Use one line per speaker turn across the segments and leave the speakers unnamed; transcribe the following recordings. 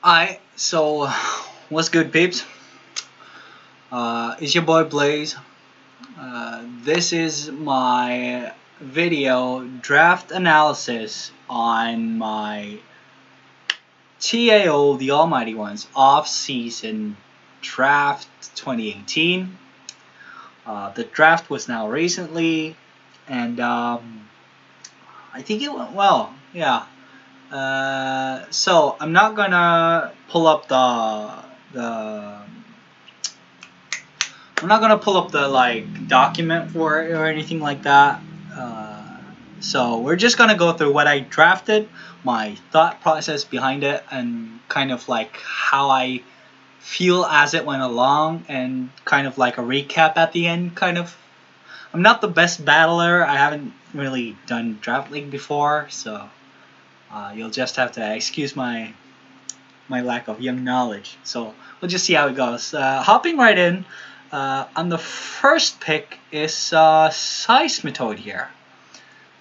Alright, so what's good, peeps? It's your boy Blaze. This is my video draft analysis on my TAO, the Almighty Ones, off-season draft 2018. The draft was now recently, and I think it went well. Yeah. So I'm not gonna pull up I'm not gonna pull up the document for it or anything like that. So we're just gonna go through what I drafted, my thought process behind it, and kind of like how I feel as it went along, and kind of like a recap at the end. Kind of. I'm not the best battler. I haven't really done draft league before, so. You'll just have to excuse my lack of young knowledge. So we'll just see how it goes. Hopping right in, on the first pick is Seismitoad here.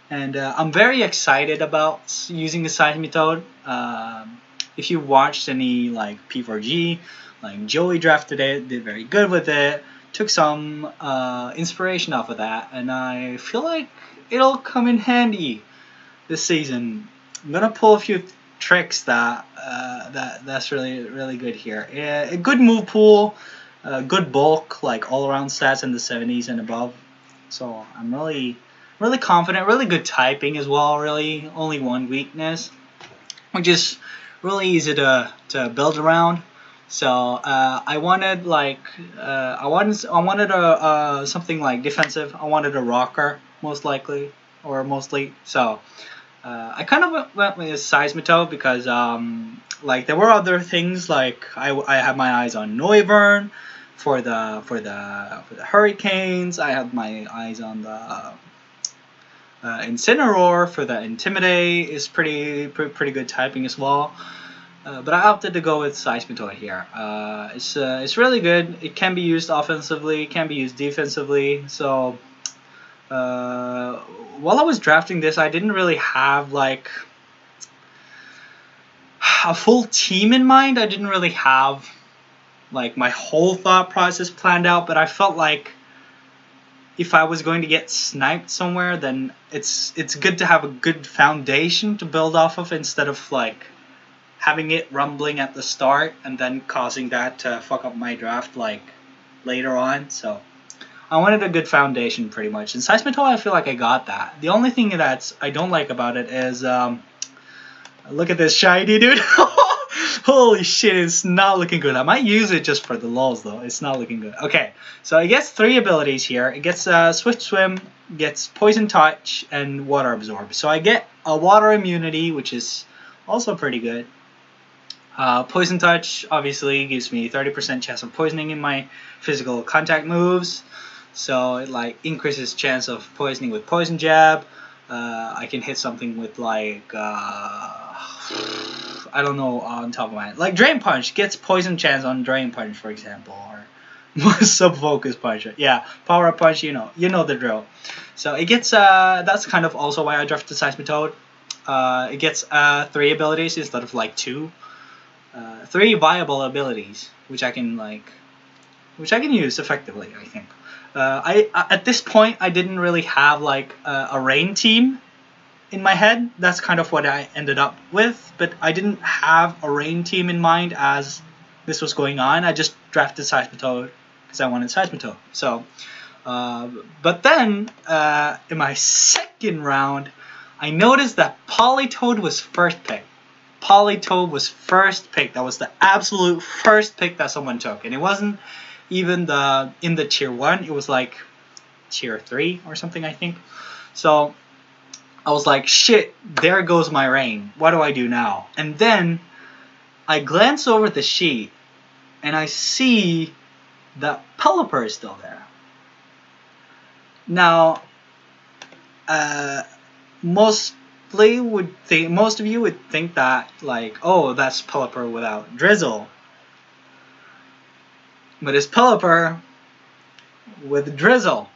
And I'm very excited about using the Seismitoad. If you watched any P4G, Joey drafted it, did very good with it, took some inspiration off of that, and I feel like it'll come in handy this season. I'm gonna pull a few tricks that's really good here. A good move pool, good bulk, all around stats in the 70s and above. So I'm really confident. Really good typing as well. Really only one weakness, which is really easy to build around. So I wanted something defensive. I wanted a rocker most likely or mostly. So. I kind of went with Seismitoad because there were other things I had my eyes on Noivern for the Hurricanes. I had my eyes on the Incineroar for the Intimidate. Is pretty good typing as well. But I opted to go with Seismitoad here. It's really good. It can be used offensively, it can be used defensively. So. While I was drafting this, I didn't really have a full team in mind. I didn't really have my whole thought process planned out, but I felt like if I was going to get sniped somewhere, then it's good to have a good foundation to build off of instead of having it rumbling at the start and then causing that to fuck up my draft later on. So I wanted a good foundation, pretty much. And Seismitoad, I feel like I got that. The only thing I don't like about it is, look at this shiny, dude. Holy shit, it's not looking good. I might use it just for the lulz, though. It's not looking good. Okay, so it gets 3 abilities here. It gets Swift Swim, gets Poison Touch, and Water Absorb. So I get a Water Immunity, which is also pretty good. Poison Touch, obviously, gives me 30% chance of poisoning in my physical contact moves. So it increases chance of poisoning with Poison Jab. I can hit something with I don't know on top of my head. Drain Punch gets poison chance on Drain Punch, for example, or Sub Focus Punch. Yeah, Power Up Punch. You know the drill. So it gets that's kind of also why I drafted Seismitoad. It gets 3 abilities instead of 2. 3 viable abilities, which I can use effectively, I think. At this point, I didn't really have a rain team in my head. That's kind of what I ended up with, but I didn't have a rain team in mind as this was going on. I just drafted Seismitoad because I wanted Seismitoad. So, but then in my second round, I noticed that Politoed was first pick. Politoed was first pick. That was the absolute first pick that someone took, and it wasn't even in the tier 1. It was tier 3 or something, I think. So I was like, shit, there goes my rain. What do I do now? And then I glance over the sheet and I see that Pelipper is still there. Now, most of you would think that oh, that's Pelipper without Drizzle. But it's Pelipper with Drizzle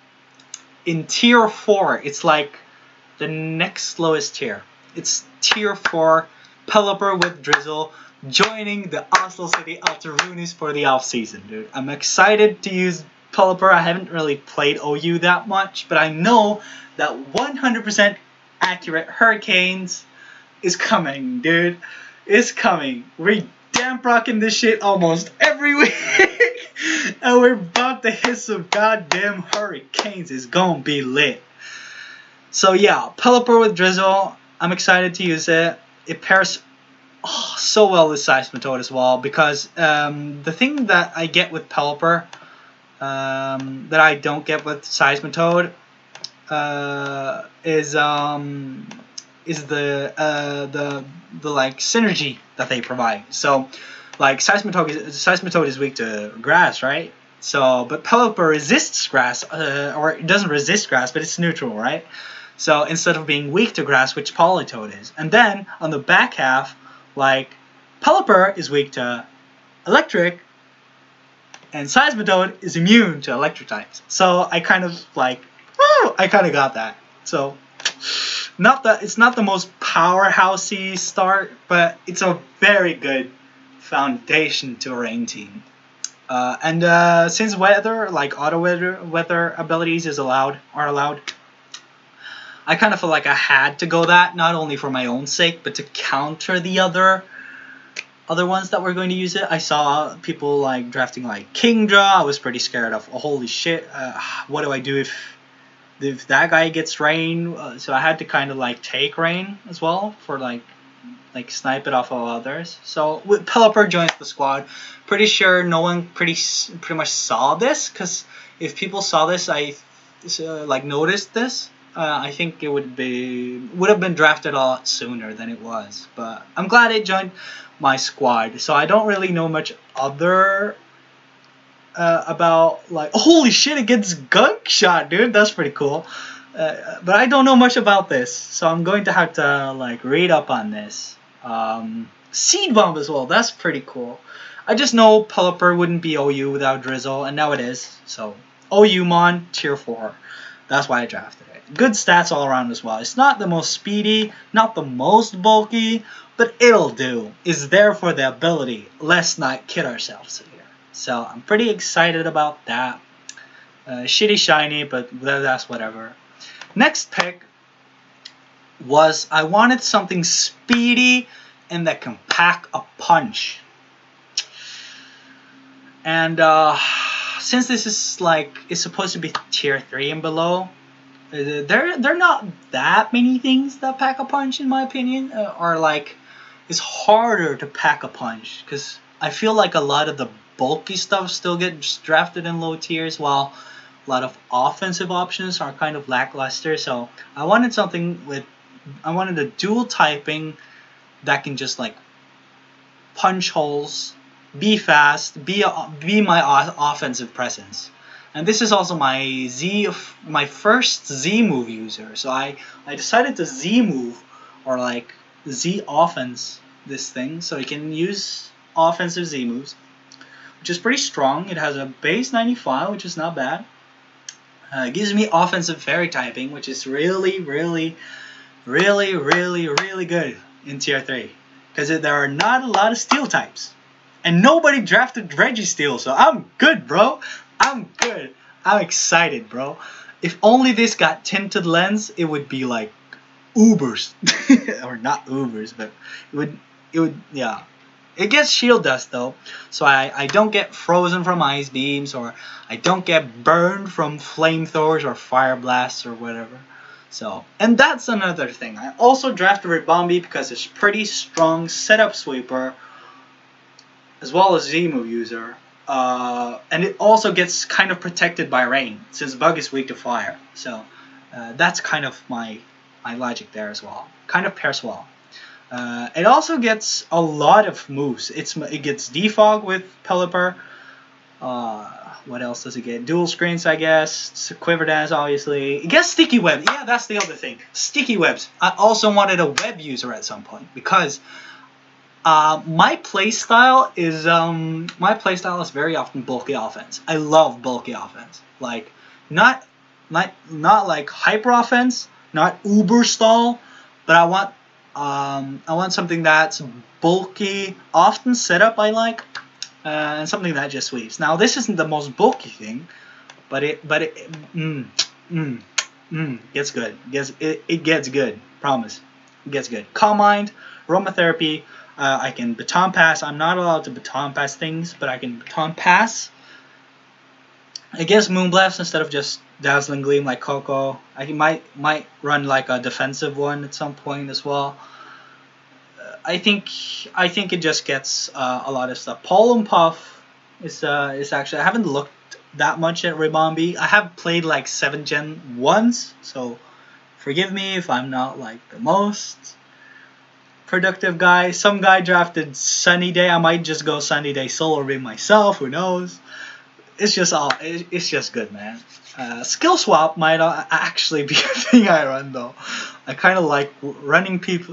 in tier 4. It's the next lowest tier. It's tier 4 Pelipper with Drizzle joining the Oslo City Altarooonies for the off-season, dude. I'm excited to use Pelipper. I haven't really played OU that much, but I know that 100% accurate Hurricanes is coming, dude. It's coming. We're damn rocking this shit almost every week. And we're about to hit some goddamn Hurricanes. It's gonna be lit. So yeah, Pelipper with Drizzle. I'm excited to use it. It pairs so well with Seismitoad as well, because the thing that I get with Pelipper that I don't get with Seismitoad is the like synergy that they provide. So like Seismitoad is weak to grass, right? So but Pelipper resists grass, or it doesn't resist grass, but it's neutral, right? So instead of being weak to grass, which Politoed is, and then on the back half, like Pelipper is weak to electric, and Seismitoad is immune to electric types. So I kind of like, I kind of got that. So it's not the most powerhousey start, but it's a very good foundation to a rain team. And since weather, like auto weather abilities are allowed, I kind of feel like I had to go that, not only for my own sake, but to counter the other ones that were going to use it. I saw people like drafting like Kingdra. I was pretty scared of, oh, holy shit, what do I do if that guy gets rain? So I had to kind of like take rain as well for like snipe it off of others. So with Pelipper joins the squad, pretty sure no one pretty much saw this, because if people saw this, like noticed this, I think it would have been drafted a lot sooner than it was. But I'm glad it joined my squad. So I don't really know much other about like, holy shit, it gets gunk shot, dude. That's pretty cool. But I don't know much about this, so I'm going to have to like read up on this. Seed Bomb as well. That's pretty cool. I just know Pelipper wouldn't be OU without Drizzle, and now it is. So OU Mon tier 4. That's why I drafted it. Good stats all around as well. It's not the most speedy, not the most bulky, but it'll do. It's there for the ability. Let's not kid ourselves here. So I'm pretty excited about that. Shitty shiny, but that's whatever. Next pick was, I wanted something speedy and that can pack a punch. And since this is like, it's supposed to be tier 3 and below, there are not that many things that pack a punch in my opinion, or like it's harder to pack a punch, because I feel like a lot of the bulky stuff still gets drafted in low tiers, while a lot of offensive options are kind of lackluster. So I wanted a dual typing that can just like punch holes, be fast, be my offensive presence. And this is also my first Z move user. So I decided to Z move, or like Z offense this thing, so I can use offensive Z moves, which is pretty strong. It has a base 95, which is not bad. It gives me offensive fairy typing, which is really, really, really, really, really good in tier 3, because there are not a lot of steel types, and nobody drafted Registeel, so I'm good, bro. I'm good. I'm excited, bro. If only this got tinted lens, it would be like Ubers. Or not Ubers, but it would, yeah. It gets shield dust though, so I don't get frozen from ice beams, or I don't get burned from flamethrowers or fire blasts or whatever. So, and that's another thing. I also drafted Ribombee because it's pretty strong setup sweeper, as well as Z-move user. And it also gets kind of protected by rain, since Bug is weak to fire. So that's kind of my logic there as well. Kind of pairs well. It also gets a lot of moves. It gets Defog with Pelipper. What else does it get? Dual screens, I guess. Quiver Dance, obviously. It gets Sticky Web. Yeah, that's the other thing. Sticky Webs. I also wanted a web user at some point, because my playstyle is very often bulky offense. I love bulky offense. Like not like hyper offense, not uber stall, but I I want something that's bulky, often set up I like, and something that just sweeps. Now this isn't the most bulky thing, but it gets good. It gets good. Promise. It gets good. Calm Mind, Aromatherapy. I can baton pass. I'm not allowed to baton pass things, but I can baton pass. I guess Moonblast instead of just Dazzling Gleam like Coco. I might run like a defensive one at some point as well. I think it just gets a lot of stuff. Pollen Puff is actually, I haven't looked that much at Ribombee. I have played like 7th Gen once, so forgive me if I'm not like the most productive guy. Some guy drafted Sunny Day. I might just go Sunny Day solo ring myself. Who knows? It's just good, man. Skill swap might actually be a thing I run though. I kind of like running things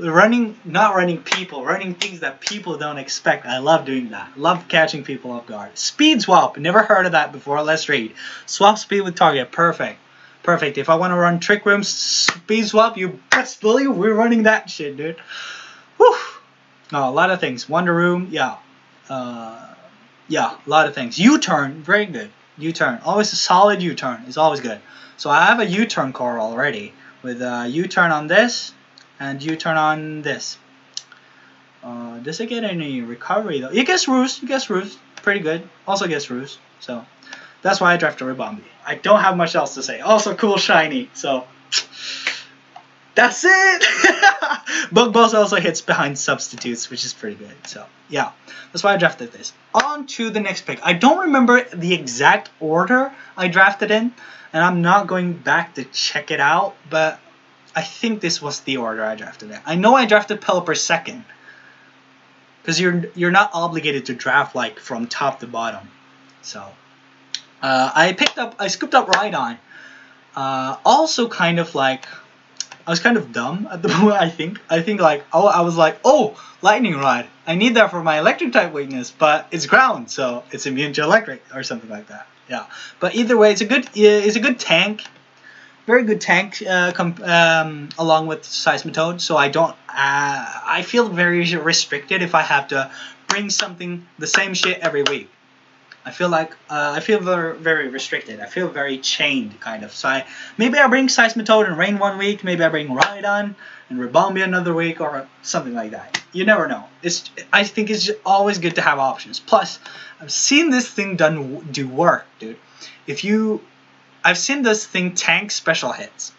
that people don't expect. I love doing that. Love catching people off guard. Speed swap. Never heard of that before. Let's read. Swap speed with target. Perfect. Perfect. If I want to run Trick Room speed swap, you best believe we're running that shit, dude. Whew. Oh, a lot of things. Wonder Room. Yeah. Yeah, a lot of things. U-turn, very good. U-turn, always a solid U-turn. It's always good. So I have a U-turn core already with U-turn on this and U-turn on this. Does it get any recovery though? It gets Roost. It gets Roost. Pretty good. Also gets Roost. So that's why I drafted Ribombee. I don't have much else to say. Also cool shiny. So that's it. Bug Balls also hits behind substitutes, which is pretty good. So yeah, that's why I drafted this. On to the next pick. I don't remember the exact order I drafted in, and I'm not going back to check it out, but I think this was the order I drafted in. I know I drafted Pelipper second, because you're not obligated to draft like from top to bottom. So I scooped up Rhydon. Also kind of like, I was kind of dumb at the moment, I think. I was like, oh, Lightning Rod. I need that for my electric type weakness, but it's ground, so it's immune to electric or something like that. Yeah. But either way, it's a good tank. Very good tank along with Seismitoad, so I feel very restricted if I have to bring the same shit every week. I feel very, very restricted. I feel very chained, kind of. So maybe I bring Seismitoad and Rain one week. Maybe I bring Rhydon and Ribombee another week, or something like that. You never know. I think it's always good to have options. Plus, I've seen this thing do work, dude. I've seen this thing tank special hits.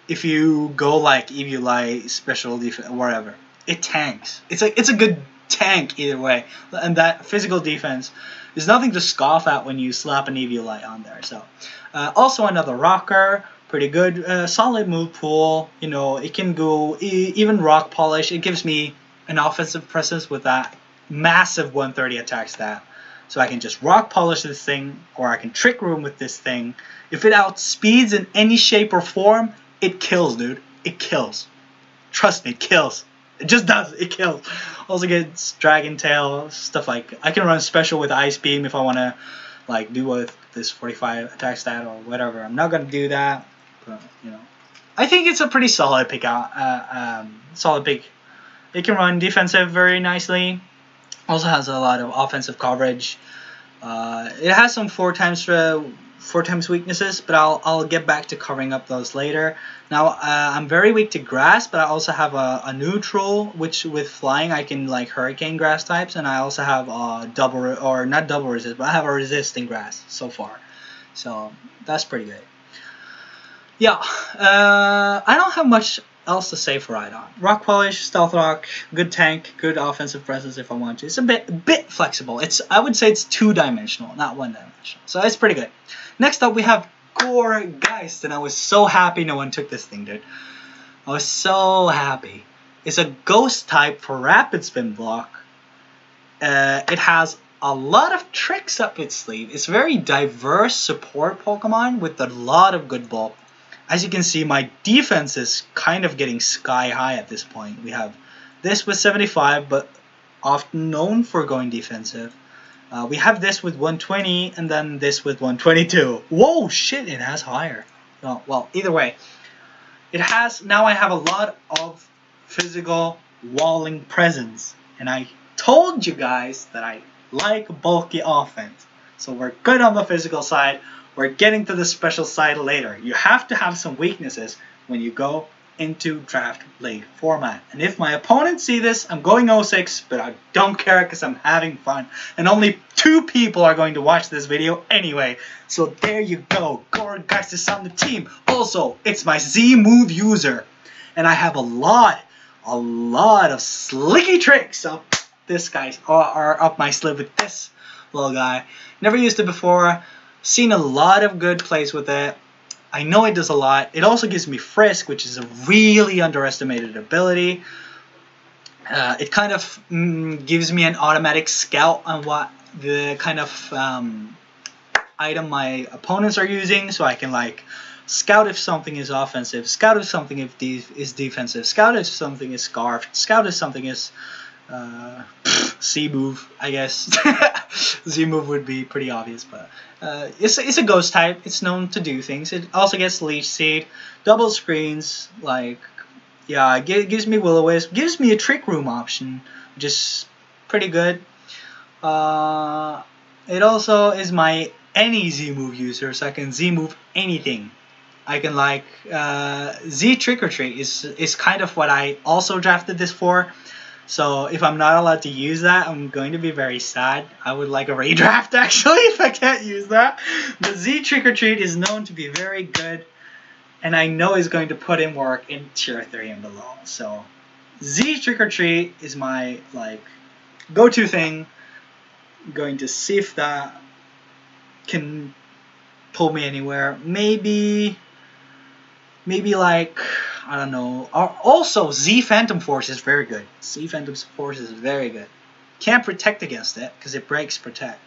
If you go like Eviolite, special defense, whatever, it tanks. It's a good tank either way, and that physical defense. There's nothing to scoff at when you slap an Eviolite on there. So, also another rocker, pretty good, solid move pool. You know, it can go even rock polish. It gives me an offensive presence with that massive 130 attack stat. So I can just rock polish this thing, or I can trick room with this thing. If it outspeeds in any shape or form, it kills, dude. It kills. Trust me, it kills. It just does. It kills. Also gets Dragon Tail, stuff like... I can run special with Ice Beam if I want to like do with this 45 attack stat or whatever. I'm not going to do that. But, you know. I think it's a pretty solid pick out. Solid pick. It can run defensive very nicely. Also has a lot of offensive coverage. It has some 4 times weaknesses, but I'll get back to covering up those later. Now I'm very weak to grass, but I also have a neutral, which with flying I can like hurricane grass types, and I also have not double resist, but I have a resisting grass so far. So that's pretty good. Yeah, I don't have much else to say for Rhydon. Rock polish, stealth rock, good tank, good offensive presence if I want to. It's a bit flexible. I would say it's 2-dimensional, not 1-dimensional. So it's pretty good. Next up we have Gourgeist, and I was so happy no one took this thing, dude. I was so happy. It's a ghost type for rapid spin block. It has a lot of tricks up its sleeve. It's very diverse support Pokemon with a lot of good bulk. As you can see, my defense is kind of getting sky high at this point. We have this with 75, but often known for going defensive. We have this with 120, and then this with 122. Whoa, shit, it has higher. Oh, well, either way. It has, now I have a lot of physical walling presence. And I told you guys that I like bulky offense. So we're good on the physical side. We're getting to the special side later. You have to have some weaknesses when you go into draft league format. And if my opponents see this, I'm going 0-6, but I don't care because I'm having fun. And only 2 people are going to watch this video anyway. So there you go. Gorgeist is on the team. Also, it's my Z move user. And I have a lot of slicky tricks up this guy, or up my sleeve with this little guy. Never used it before. Seen a lot of good plays with it. I know it does a lot. It also gives me Frisk, which is a really underestimated ability. It kind of gives me an automatic scout on what the kind of item my opponents are using, so I can like scout if something is offensive, scout if something is defensive, scout if something is scarfed, scout if something is C move, I guess. Z move would be pretty obvious, but it's a ghost type. It's known to do things. It also gets Leech Seed, double screens, like, yeah, it gives me Will-O-Wisp, gives me a Trick Room option, which is pretty good. It also is my any Z move user, so I can Z move anything. I can like Z Trick or Treat is kind of what I also drafted this for. So if I'm not allowed to use that, I'm going to be very sad. I would like a redraft actually if I can't use that. The Z Trick or Treat is known to be very good, and I know it's going to put in work in tier 3 and below. So Z Trick or Treat is my like go-to thing. I'm going to see if that can pull me anywhere. Maybe like, I don't know. Also, Z Phantom Force is very good. Z Phantom Force is very good. Can't protect against it because it breaks protect.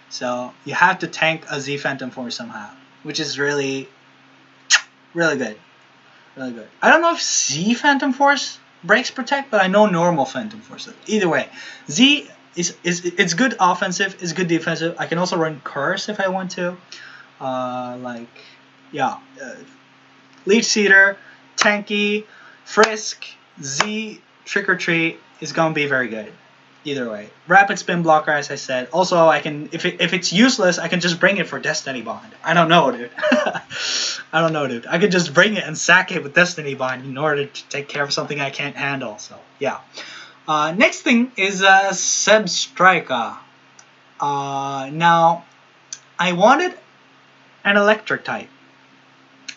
So you have to tank a Z Phantom Force somehow, which is really good. Really good. I don't know if Z Phantom Force breaks protect, but I know normal Phantom Force. Either way, Z it's good offensive, it's good defensive. I can also run Curse if I want to. Leech Seeder, Tanky, Frisk, Z, Trick or Treat is gonna be very good. Either way, Rapid Spin Blocker, as I said. Also, I can if it's useless, I can just bring it for Destiny Bond. I don't know, dude. I could just bring it and sack it with Destiny Bond in order to take care of something I can't handle. So yeah. Next thing is Substriker. Now, I wanted an electric type.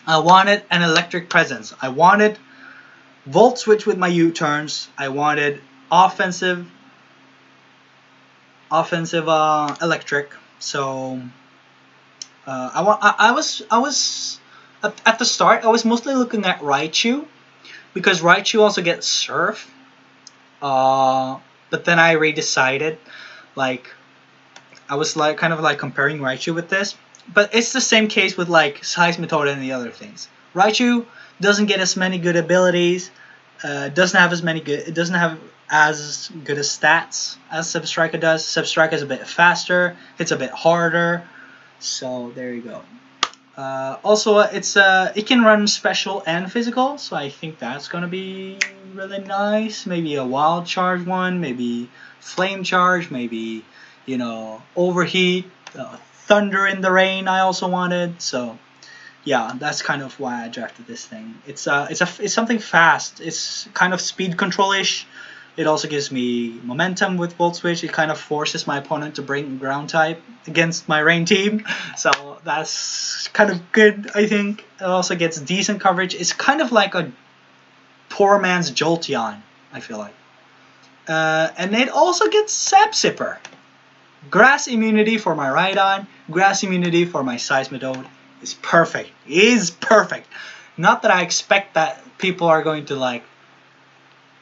I wanted an electric presence. I wanted Volt Switch with my U-turns. I wanted offensive electric. So I was at the start I was mostly looking at Raichu, because Raichu also gets Surf. But then I redecided, like, I was like kind of like comparing Raichu with this. But it's the same case with like Seismitoad and the other things. Raichu doesn't get as many good abilities, doesn't have as good as stats as Substriker does. Substriker is a bit faster, it's a bit harder. So there you go. Also, it can run special and physical, so I think that's gonna be really nice. Maybe a Wild Charge one, maybe Flame Charge, maybe, you know, Overheat. Thunder in the Rain I also wanted. So yeah, that's kind of why I drafted this thing. It's something fast. It's kind of speed control-ish. It also gives me momentum with Volt Switch. It kind of forces my opponent to bring ground type against my rain team. So that's kind of good, I think. It also gets decent coverage. It's kind of like a poor man's Jolteon, I feel like. And it also gets Sap Sipper. Grass immunity for my Rhydon, grass immunity for my Seismitoad is perfect. Is perfect. Not that I expect that people are going to like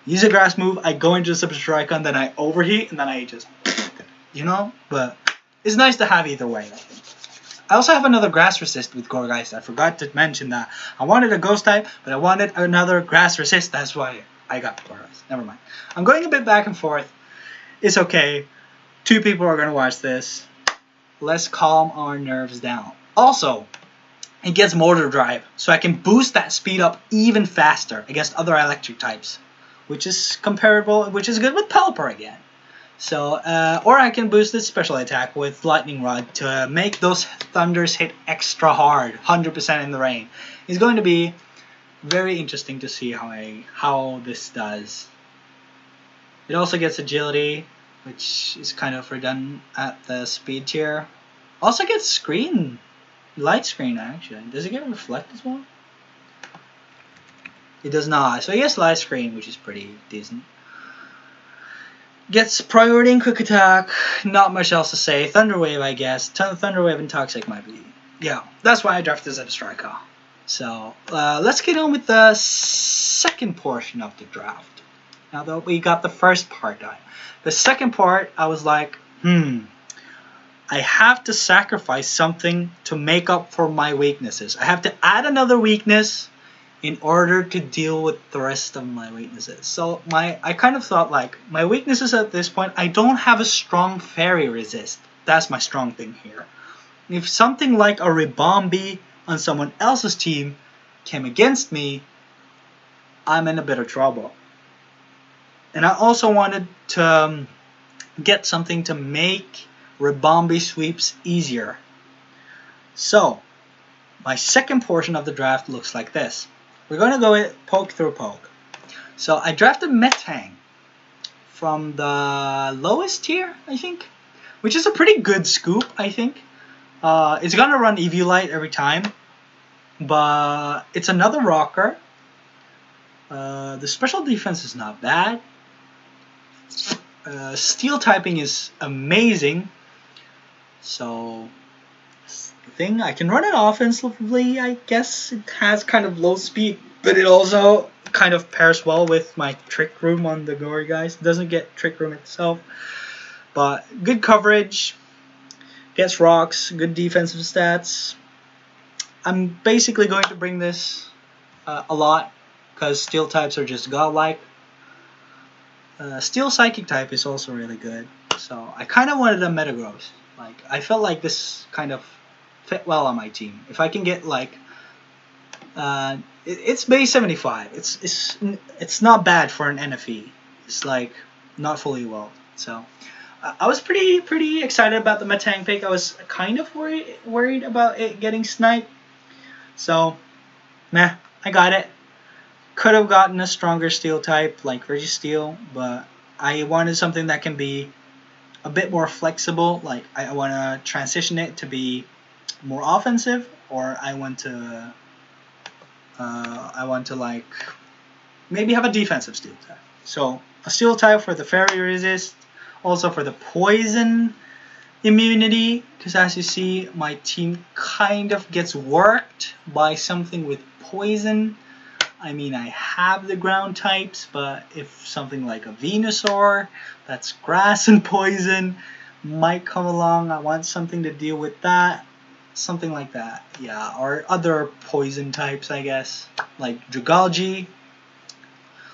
use a grass move, I go into Substrike, and then I overheat, and then I just, you know, but it's nice to have either way. I also have another grass resist with Gorgeist. I forgot to mention that. I wanted a ghost type, but I wanted another grass resist. That's why I got Gorgeist. Never mind. I'm going a bit back and forth. It's okay. 2 people are going to watch this. Let's calm our nerves down. Also, it gets Mortar Drive, so I can boost that speed up even faster against other electric types, which is comparable, which is good with Pelipper again. So, or I can boost its special attack with Lightning Rod to make those thunders hit extra hard, 100% in the rain. It's going to be very interesting to see how this does. It also gets agility, which is kind of redundant at the speed tier. Also gets screen, light screen actually. Does it get reflect as well? It does not. So it gets light screen, which is pretty decent. Gets priority and quick attack. Not much else to say. Thunder Wave, I guess. Thunder Wave and Toxic might be. Yeah, that's why I drafted this as a striker. So let's get on with the second portion of the draft. Now that we got the first part done, the second part I was like, I have to sacrifice something to make up for my weaknesses. I have to add another weakness in order to deal with the rest of my weaknesses. So I kind of thought like, my weaknesses at this point, I don't have a strong fairy resist. That's my strong thing here. If something like a Ribombee on someone else's team came against me, I'm in a bit of trouble. And I also wanted to get something to make Ribombee sweeps easier. So my second portion of the draft looks like this. We're going to go with poke through poke. So I drafted Metang from the lowest tier, I think, which is a pretty good scoop, I think. It's going to run Eviolite every time, but it's another rocker. The special defense is not bad. Steel typing is amazing. So thing I can run it offensively. I guess it has kind of low speed, but it also kind of pairs well with my Trick Room on the Gory guys. It doesn't get Trick Room itself, but good coverage, gets rocks, good defensive stats. I'm basically going to bring this a lot because steel types are just godlike. Steel psychic type is also really good, so I kind of wanted a Metagross. Like I felt like this kind of fit well on my team. If I can get like, it's base 75. It's not bad for an NFE. It's like not fully evolved. So I was pretty excited about the Metang pick. I was kind of worried about it getting sniped. So, meh, I got it. Could have gotten a stronger steel type like Registeel, but I wanted something that can be a bit more flexible. Like I want to transition it to be more offensive, or I want to like maybe have a defensive steel type. So a steel type for the fairy resist, also for the poison immunity, because as you see my team kind of gets worked by something with poison. I mean, I have the ground types, but if something like a Venusaur that's grass and poison might come along, I want something to deal with that. Something like that, yeah, or other poison types, I guess, like Dragalge.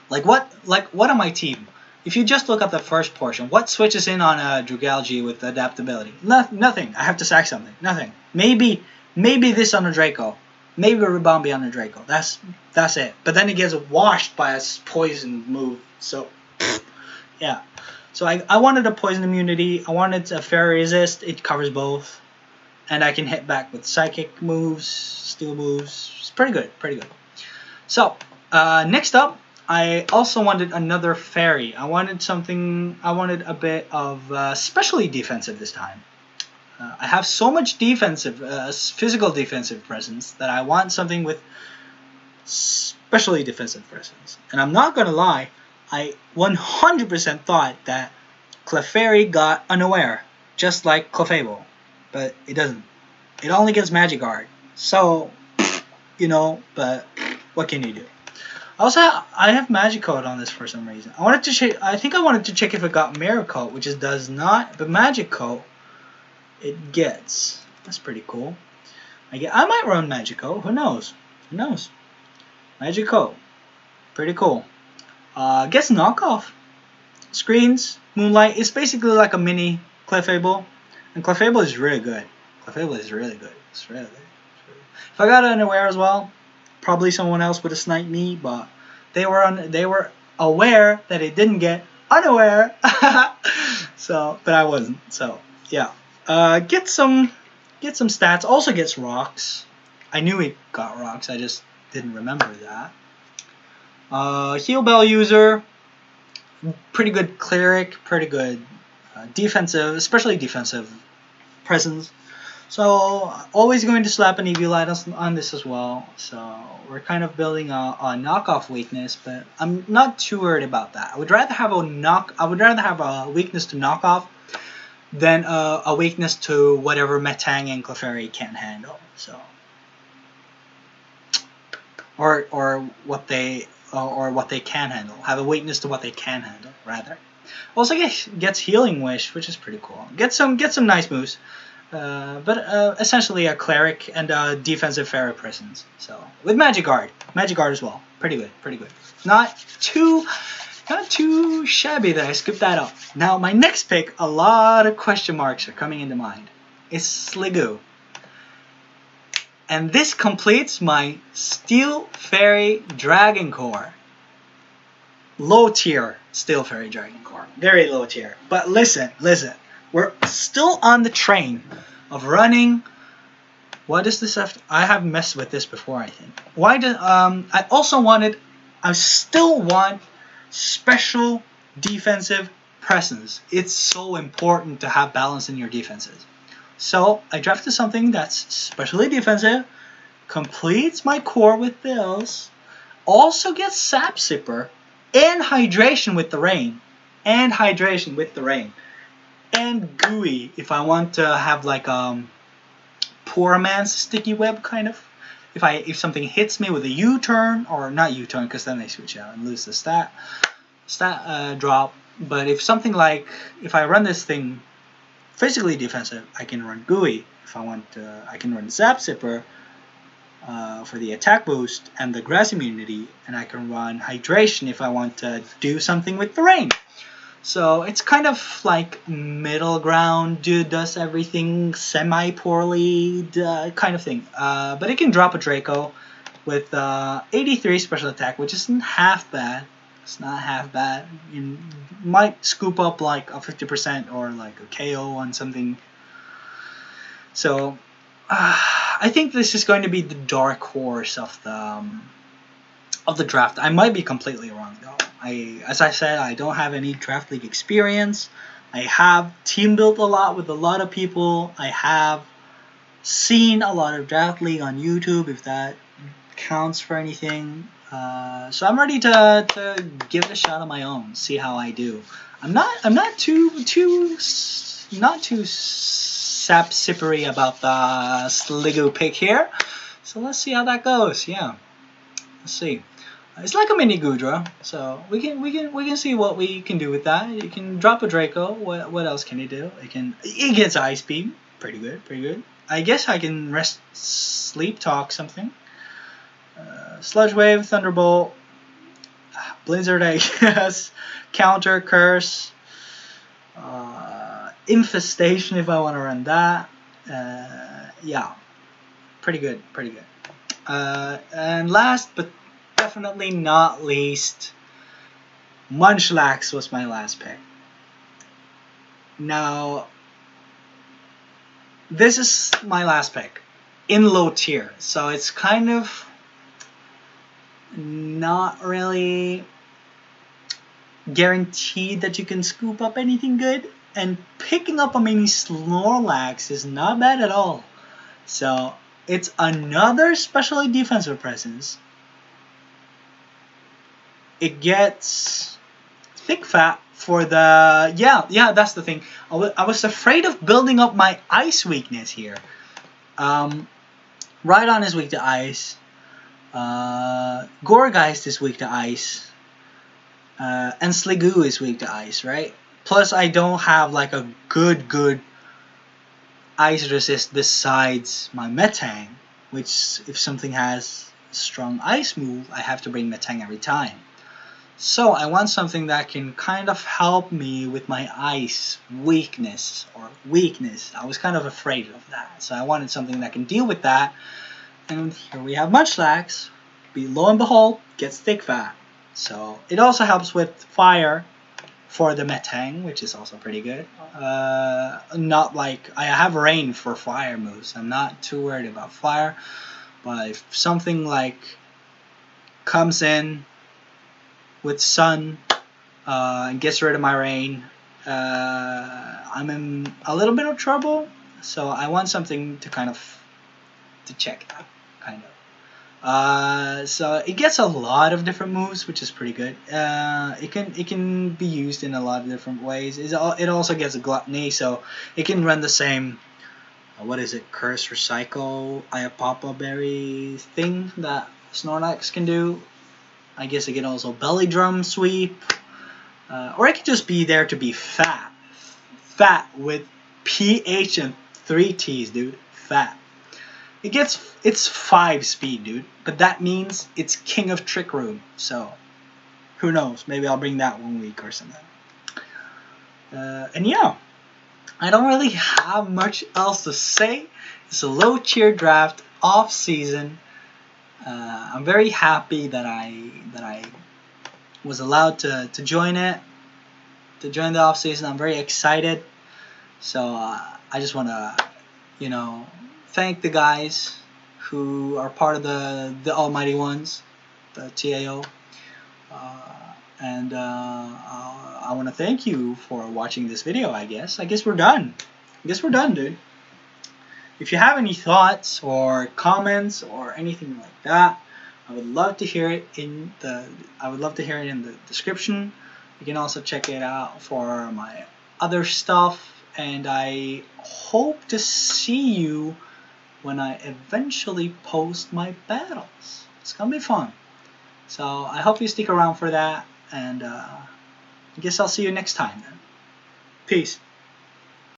Like what on my team? If you just look at the first portion, what switches in on a Dragalge with adaptability? Nothing. I have to sack something. Nothing. Maybe this on a Draco. Maybe a Ribombee on a Draco. That's it. But then it gets washed by a poison move. So yeah. So I wanted a poison immunity. I wanted a fairy resist. It covers both. And I can hit back with psychic moves, steel moves. It's pretty good, pretty good. So, next up, I also wanted another fairy. I wanted a bit of specially defensive this time. I have so much defensive, physical defensive presence that I want something with specially defensive presence. And I'm not going to lie, I 100% thought that Clefairy got unaware, just like Clefable. But it doesn't. It only gets Magic Guard. So, you know, but what can you do? Also, I have Magic Coat on this for some reason. I think I wanted to check if it got Mirror Coat, which it does not. But Magic Coat, it gets. That's pretty cool. I might run Magic Coat. Who knows? Who knows? Magic Coat. Pretty cool. Gets Knockoff. Screens. Moonlight. It's basically like a mini Clefable. And Clefable is really good. Clefable is really good. It's really good. If I got Unaware as well, probably someone else would have sniped me, but they were aware that it didn't get unaware. So, but I wasn't. So, yeah. Get some stats. Also gets rocks. I knew it got rocks. I just didn't remember that. Heal bell user. Pretty good cleric. Pretty good defensive, especially defensive presence. So always going to slap an EV light on this as well. So we're kind of building a knockoff weakness, but I'm not too worried about that. I would rather have a weakness to knockoff than a weakness to whatever Metang and Clefairy can't handle. So or what they can handle. Have a weakness to what they can handle rather. Also gets Healing Wish, which is pretty cool. Get some nice moves. But essentially a cleric and a defensive fairy presence. So with Magic Guard as well. Pretty good. Not too shabby that I skipped that up. Now my next pick, a lot of question marks are coming into mind. Is Sliggoo. And this completes my Steel Fairy Dragon Core. Low tier Steel Fairy Dragon Core. Very low tier. But listen. We're still on the train of running. What does this have to, I have messed with this before, I think. I still want special defensive presence. It's so important to have balance in your defenses. So I drafted something that's specially defensive, completes my core with bills, also gets Sap Sipper, and hydration with the rain. And gooey if I want to have like poor man's sticky web kind of. If something hits me with a U-turn, or not U-turn because then they switch out and lose the stat drop. But if I run this thing physically defensive, I can run gooey. If I want to, I can run Zap Zipper for the attack boost and the grass immunity, and I can run hydration if I want to do something with the rain. So it's kind of like middle ground, dude does everything semi-poorly kind of thing. But it can drop a Draco with 83 special attack, which isn't half bad. It's not half bad. You might scoop up like a 50% or like a KO on something. So I think this is going to be the dark horse of the draft. I might be completely wrong though. As I said, I don't have any draft league experience. I have team built a lot with a lot of people. I have seen a lot of draft league on YouTube, if that counts for anything. So I'm ready to give it a shot on my own, see how I do. I'm not too sap sippery about the Sliggoo pick here. So let's see how that goes. Yeah, let's see. It's like a mini Goodra, so we can see what we can do with that. You can drop a Draco. What else can he do? It gets Ice Beam. Pretty good. I guess I can rest, sleep, talk something. Sludge Wave, Thunderbolt, Blizzard, I guess. Counter, Curse, Infestation if I want to run that. Yeah, pretty good. And last but definitely not least, Munchlax was my last pick. Now, this is my last pick in low tier, so it's kind of not really guaranteed that you can scoop up anything good, and picking up a mini Snorlax is not bad at all. So it's another specially defensive presence. It gets thick fat for the that's the thing. I was afraid of building up my ice weakness here. Rhydon is weak to ice. Gourgeist is weak to ice. And Sliggoo is weak to ice, right? Plus I don't have like a good ice resist besides my Metang, which if something has a strong ice move, I have to bring Metang every time. So I want something that can kind of help me with my ice weakness. I was kind of afraid of that. So I wanted something that can deal with that. And here we have Munchlax. Lo and behold, gets thick fat. So it also helps with fire for the Metang, which is also pretty good. Not like I have rain for fire moves. I'm not too worried about fire, but if something like comes in with sun and gets rid of my rain, I'm in a little bit of trouble. So I want something to kind of to check out, kind of. So it gets a lot of different moves, which is pretty good. It can be used in a lot of different ways. It also gets a gluttony, so it can run the same. What is it? Curse, Recycle, Iapapa Berry thing that Snorlax can do. I guess it can also Belly Drum Sweep, or it could just be there to be fat with PH and 3 T's, dude. Fat. It's 5 speed, dude, but that means it's King of Trick Room. So who knows? Maybe I'll bring that one week or something. And yeah, I don't really have much else to say. It's a low tier draft, off season. I'm very happy that I was allowed to join it, to join the off season. I'm very excited. So I just want to, thank the guys who are part of the Almighty Ones, the TAO. And I want to thank you for watching this video, I guess. I guess we're done. Dude. If you have any thoughts or comments or anything like that, I would love to hear it in the description. You can also check it out for my other stuff, and I hope to see you when I eventually post my battles. It's gonna be fun. So I hope you stick around for that, and I guess I'll see you next time then. Peace.